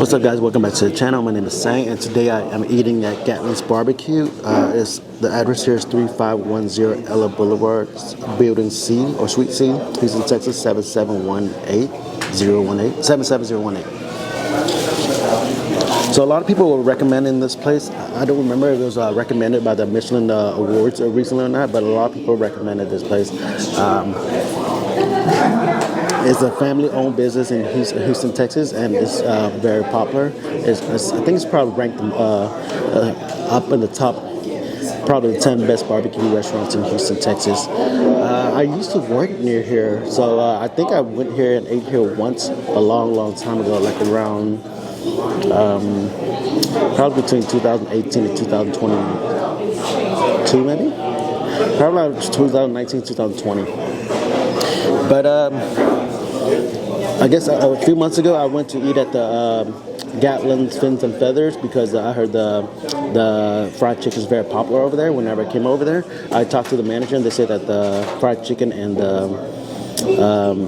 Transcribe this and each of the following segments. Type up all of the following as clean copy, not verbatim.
What's up, guys? Welcome back to the channel. My name is Sang, and today I am eating at Gatlin's Barbecue. The address here is 3510 Ella Boulevard, Building C or Suite C, Houston, Texas 77018. So a lot of people were recommending this place. I don't remember if it was recommended by the Michelin Awards recently or not, but a lot of people recommended this place. It's a family-owned business in Houston, Texas, and it's very popular. I think it's probably ranked up in the top, probably the 10 best barbecue restaurants in Houston, Texas. I used to work near here, so I think I went here and ate here once a long time ago, like around probably between 2018 and 2022, maybe? Probably like 2019, 2020. But I guess a few months ago I went to eat at the Gatlin's Fins and Feathers because I heard the fried chicken is very popular over there. Whenever I came over there, I talked to the manager and they said that the fried chicken and the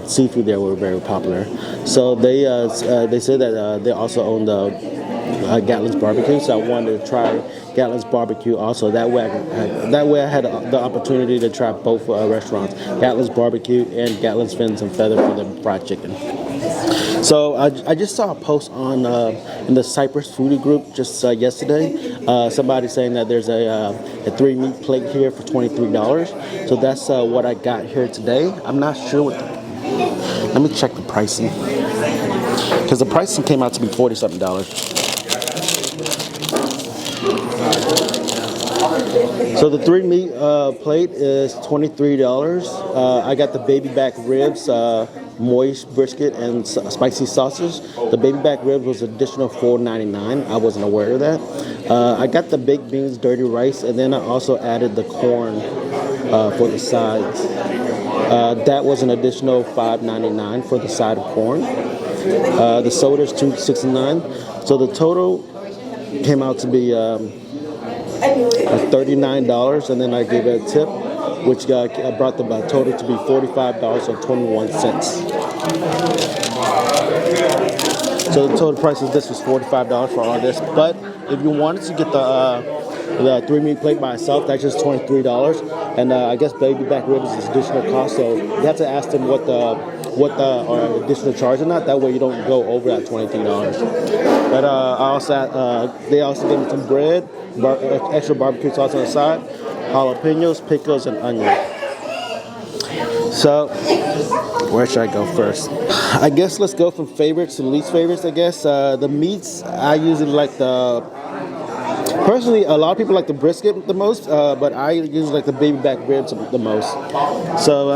seafood there were very popular. So they said that they also own the Gatlin's Barbecue, so I wanted to try Gatlin's Barbecue also. That way I had the opportunity to try both restaurants, Gatlin's Barbecue and Gatlin's Fins and Feather for the fried chicken. So I just saw a post on in the Cypress Foodie group just yesterday. Somebody saying that there's a 3-meat plate here for $23. So that's what I got here today. I'm not sure what. Let me check the pricing, because the pricing came out to be $40-something. So the 3-meat plate is $23. I got the baby back ribs, moist brisket, and spicy sausage. The baby back ribs was additional $4.99. I wasn't aware of that. I got the baked beans, dirty rice, and then I also added the corn for the sides. That was an additional $5.99 for the side of corn. The soda is $2.69. So the total came out to be $39, and then I gave it a tip, which brought the total to be $45.21. So the total price of this was $45 for all this. But if you wanted to get the 3-meat plate by itself, that's just $23. And I guess baby back ribs is additional cost, so you have to ask them what the additional charge or not. That way you don't go over that $23. But they also gave me some bread, extra barbecue sauce on the side, jalapenos, pickles, and onion. So where should I go first? I guess let's go from favorites to least favorites. I guess the meats, I usually like personally, a lot of people like the brisket the most, but I usually like the baby back ribs the most. So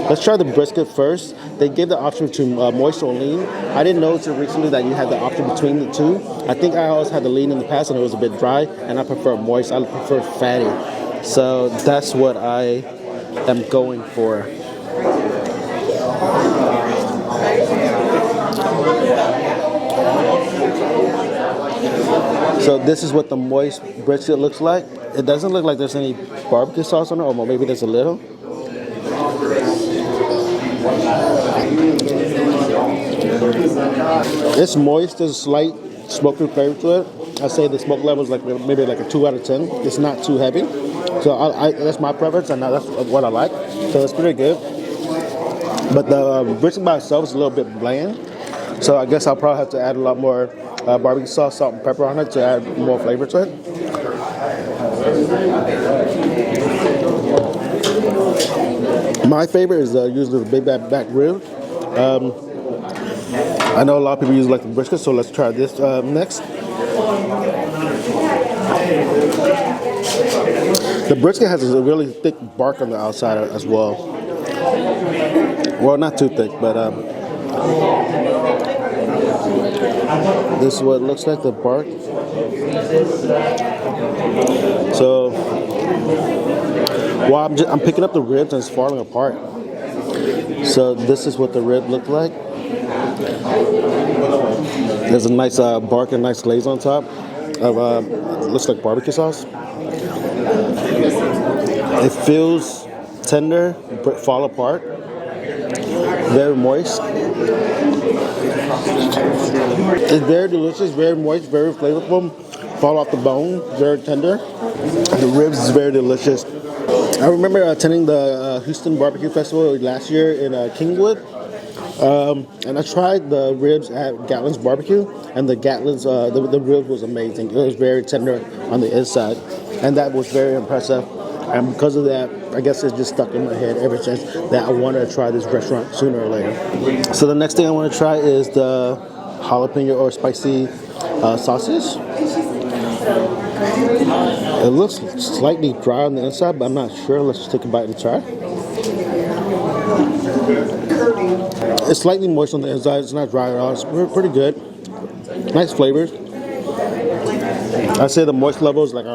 let's try the brisket first. They gave the option between moist or lean. I didn't notice it recently that you had the option between the two. I think I always had the lean in the past and it was a bit dry, and I prefer moist. I prefer fatty. So that's what I am going for. So this is what the moist brisket looks like. It doesn't look like there's any barbecue sauce on it, or maybe there's a little. It's moist. There's a slight smoky flavor to it. I say the smoke level is maybe like a 2 out of 10. It's not too heavy. So that's my preference, and that's what I like. So it's pretty good. But the brisket by itself is a little bit bland. So I guess I'll probably have to add a lot more barbecue sauce, salt, and pepper on it to add more flavor to it. My favorite is usually the baby back rib. I know a lot of people usually like the brisket, so let's try this next. The brisket has a really thick bark on the outside as well. Well, not too thick, but this is what it looks like, the bark. So, while I'm picking up the ribs and it's falling apart. So this is what the rib looked like. There's a nice bark and nice glaze on top of looks like barbecue sauce. It feels tender, but fall apart. Very moist. It's very delicious, very moist, very flavorful. Fall off the bone, very tender. The ribs is very delicious. I remember attending the Houston Barbecue Festival last year in Kingwood. And I tried the ribs at Gatlin's Barbecue, and the Gatlin's the ribs was amazing. It was very tender on the inside, and that was very impressive. And because of that, I guess it's just stuck in my head ever since that I wanted to try this restaurant sooner or later. So the next thing I want to try is the jalapeno or spicy sausage. It looks slightly dry on the inside, but I'm not sure. Let's just take a bite and try. It's slightly moist on the inside. It's not dry at all. It's pretty good. Nice flavors. I'd say the moist level is like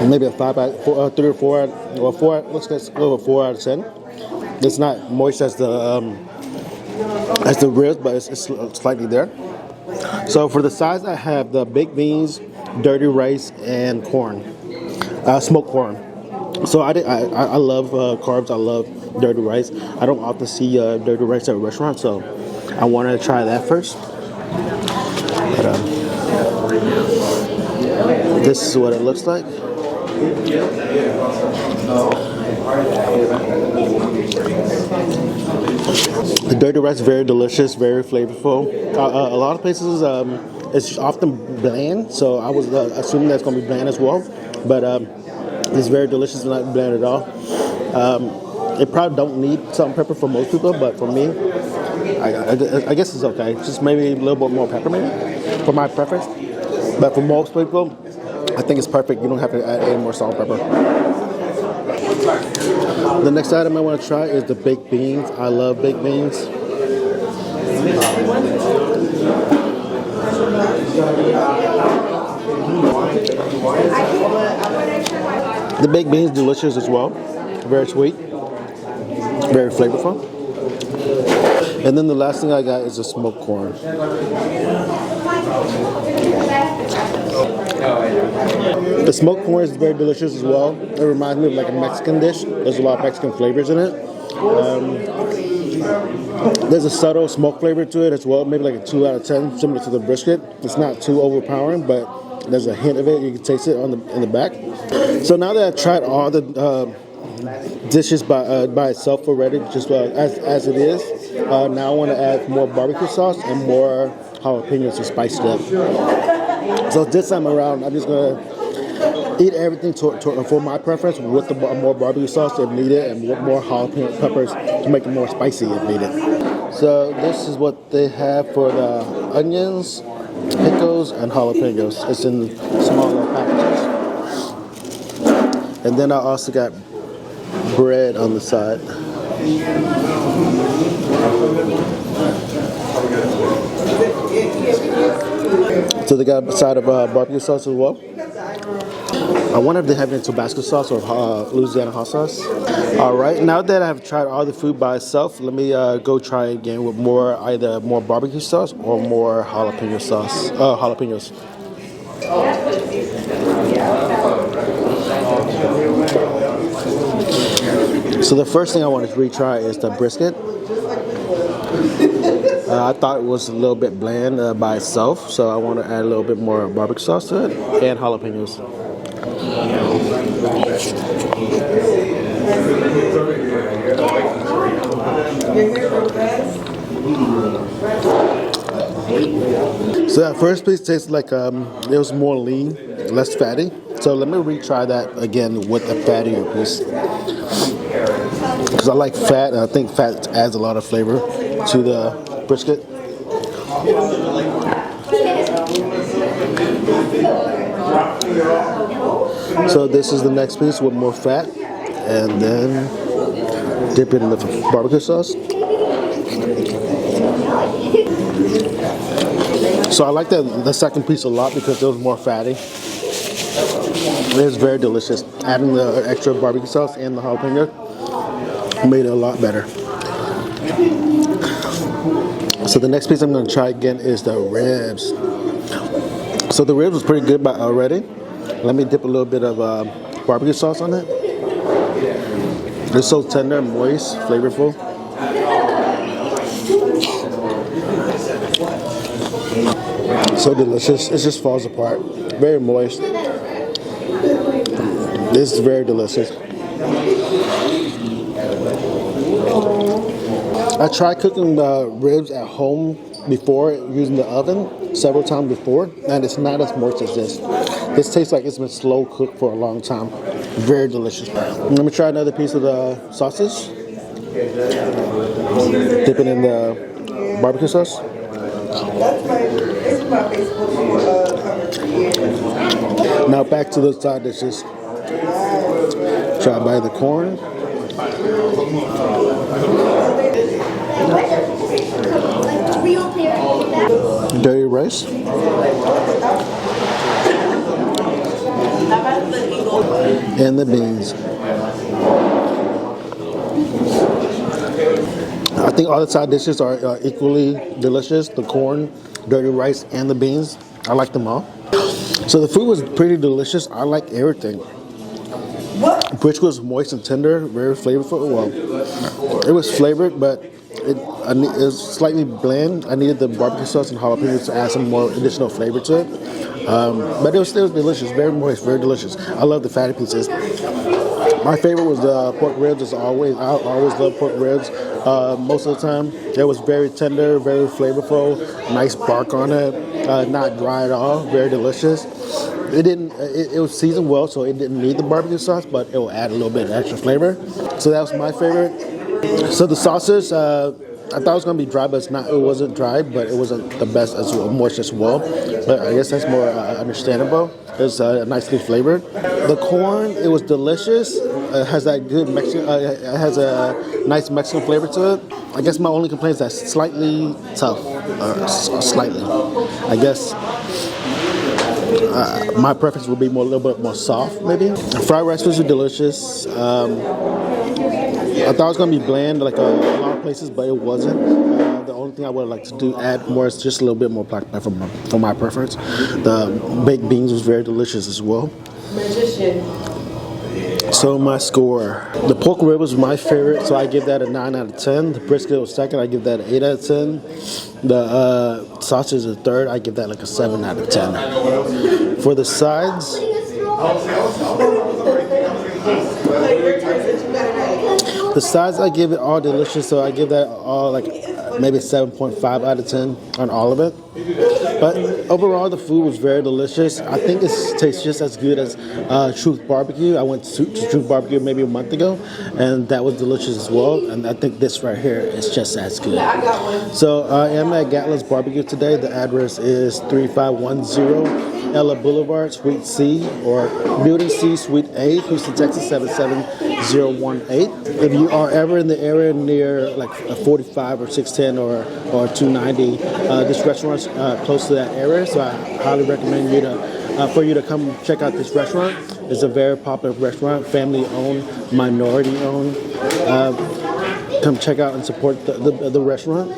maybe a 3 or 4, or 4. Let's go with 4 out of 10. It's not moist as the ribs, but it's slightly there. So for the sides, I have the baked beans, dirty rice, and corn, smoked corn. So I love carbs. I love dirty rice. I don't often see dirty rice at a restaurant, so I wanted to try that first. But, this is what it looks like. The dirty rice is very delicious, very flavorful. A lot of places it's often bland, so I was assuming that's going to be bland as well. But it's very delicious and not bland at all. It probably don't need salt and pepper for most people, but for me, I guess it's okay. Just maybe a little bit more pepper, maybe, for my preference. But for most people, I think it's perfect. You don't have to add any more salt and pepper. The next item I want to try is the baked beans. I love baked beans. The baked beans delicious as well. Very sweet. Very flavorful. And then the last thing I got is the smoked corn. The smoked corn is very delicious as well. It reminds me of like a Mexican dish. There's a lot of Mexican flavors in it. There's a subtle smoke flavor to it as well, maybe like a 2 out of 10, similar to the brisket. It's not too overpowering, but there's a hint of it. You can taste it in the back. So now that I've tried all the dishes by itself already, just as it is, now I want to add more barbecue sauce and more jalapenos to spice it up. So this time around, I'm just going to eat everything for my preference with the more barbecue sauce if needed and more jalapeno peppers to make it more spicy if needed. So this is what they have for the onions, pickles, and jalapenos. It's in smaller packages. And then I also got bread on the side. So they got a side of barbecue sauce as well. I wonder if they have any Tabasco sauce or Louisiana hot sauce. All right, now that I've tried all the food by itself, let me go try again with either more barbecue sauce or more jalapeno sauce. Jalapenos. So the first thing I want to retry is the brisket. I thought it was a little bit bland by itself, so I want to add a little bit more barbecue sauce to it and jalapenos. So that first piece tastes like it was more lean, less fatty. So let me retry that again with a fattier piece. Because I like fat, and I think fat adds a lot of flavor to the brisket. So this is the next piece with more fat, and then dip it in the barbecue sauce. So I like the second piece a lot because it was more fatty. It is very delicious. Adding the extra barbecue sauce and the jalapeno made it a lot better. So the next piece I'm going to try again is the ribs. So the ribs was pretty good already. Let me dip a little bit of barbecue sauce on it. It's so tender, moist, flavorful. So delicious. It just falls apart. Very moist. This is very delicious. I tried cooking the ribs at home before using the oven several times before, and it's not as moist as this. This tastes like it's been slow cooked for a long time. Very delicious. Let me try another piece of the sausage. Dip it in the barbecue sauce. Now back to the side dishes. Try by the corn. Dirty rice. And the beans. I think all the side dishes are equally delicious. The corn, dirty rice, and the beans. I like them all. So the food was pretty delicious. I like everything. Brisket was moist and tender, very flavorful. Well, it was flavored, but it was slightly bland. I needed the barbecue sauce and jalapenos to add some more additional flavor to it. But it was still delicious, very moist, very delicious. I love the fatty pieces. My favorite was the pork ribs, as always. I always love pork ribs. Most of the time, it was very tender, very flavorful, nice bark on it, not dry at all, very delicious. It was seasoned well, so it didn't need the barbecue sauce, but it will add a little bit of extra flavor. So that was my favorite. So the sausage, I thought it was gonna be dry, but it's not. It wasn't dry, but it wasn't the best as moist as well. But I guess that's more understandable. It's nicely flavored. The corn, it was delicious. It has that good Mexican. It has a nice Mexican flavor to it. I guess my only complaint is that it's slightly tough, slightly. I guess. My preference would be a little bit more soft, maybe. Fried rice was delicious. I thought it was going to be bland, like a lot of places, but it wasn't. The only thing I would like to add more is just a little bit more black pepper for my preference. The baked beans was very delicious as well. So my score. The pork rib was my favorite, so I give that a 9 out of 10. The brisket was second, I give that an 8 out of 10. The sausage is third, I give that like a 7 out of 10. For the sides, I give it all delicious, so I give that all like maybe 7.5 out of 10 on all of it. But overall, the food was very delicious. I think it tastes just as good as Truth Barbecue. I went to Truth Barbecue maybe a month ago, and that was delicious as well. And I think this right here is just as good. So I am at Gatlin's Barbecue today. The address is 3510 Ella Boulevard, Suite C, or Building C, Suite A, Houston, Texas 77018. If you are ever in the area near like 45 or 610 or 290, this restaurant's close to that area, so I highly recommend for you to come check out this restaurant. It's a very popular restaurant, family-owned, minority-owned. Come check out and support the restaurant.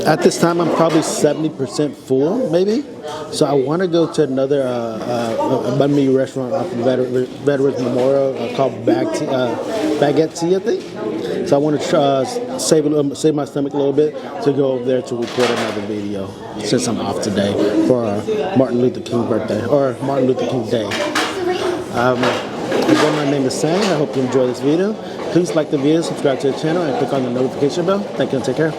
At this time, I'm probably 70% full, maybe. So I want to go to another banh mi restaurant off of Veterans Memorial called Baguette Tea, I think. So I want to save my stomach a little bit to go over there to record another video since I'm off today for Martin Luther King birthday, or Martin Luther King Day. Again, my name is Sam. I hope you enjoy this video. Please like the video, subscribe to the channel, and click on the notification bell. Thank you and take care.